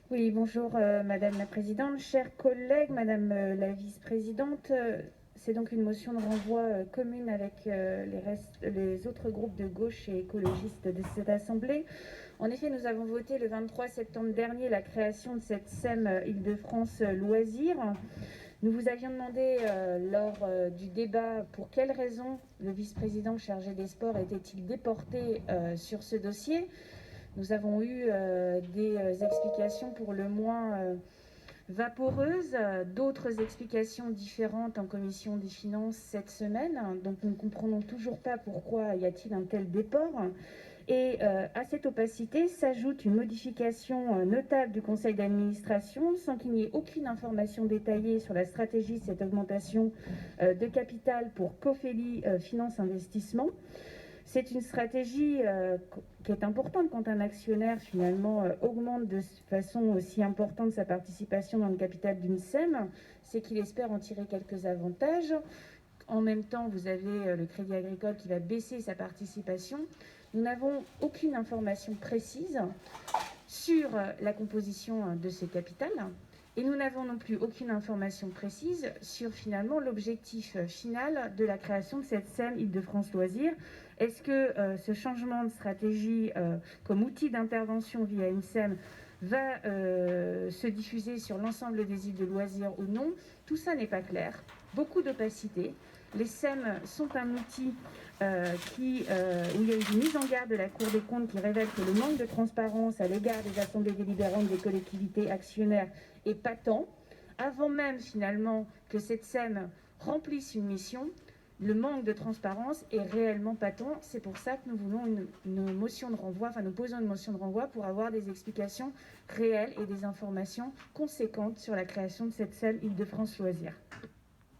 Oui, bonjour Madame la Présidente, chers collègues, Madame la Vice-Présidente. C'est donc une motion de renvoi commune avec les autres groupes de gauche et écologistes de cette Assemblée. En effet, nous avons voté le 23 septembre dernier la création de cette SEM Île-de-France Loisirs. Nous vous avions demandé lors du débat pour quelles raisons le vice-président chargé des sports était-il déporté sur ce dossier. Nous avons eu des explications pour le moins vaporeuses, d'autres explications différentes en commission des finances cette semaine. Donc nous ne comprenons toujours pas pourquoi y a-t-il un tel déport. Et à cette opacité s'ajoute une modification notable du conseil d'administration sans qu'il n'y ait aucune information détaillée sur la stratégie de cette augmentation de capital pour Cofeli Finance Investissement. C'est une stratégie qui est importante quand un actionnaire finalement augmente de façon aussi importante sa participation dans le capital d'une SEM, c'est qu'il espère en tirer quelques avantages. En même temps, vous avez le Crédit Agricole qui va baisser sa participation. Nous n'avons aucune information précise sur la composition de ce capital. Et nous n'avons non plus aucune information précise sur finalement l'objectif final de la création de cette SEM Île-de-France Loisirs. Est-ce que ce changement de stratégie comme outil d'intervention via une SEM va se diffuser sur l'ensemble des îles de loisirs ou non? Tout ça n'est pas clair. Beaucoup d'opacité. Les SEM sont un outil où il y a eu une mise en garde de la Cour des comptes qui révèle que le manque de transparence à l'égard des assemblées délibérantes des collectivités actionnaires est patent. Avant même finalement que cette SEM remplisse une mission, le manque de transparence est réellement patent. C'est pour ça que nous voulons une motion de renvoi, nous posons une motion de renvoi pour avoir des explications réelles et des informations conséquentes sur la création de cette SEM Île-de-France Loisirs.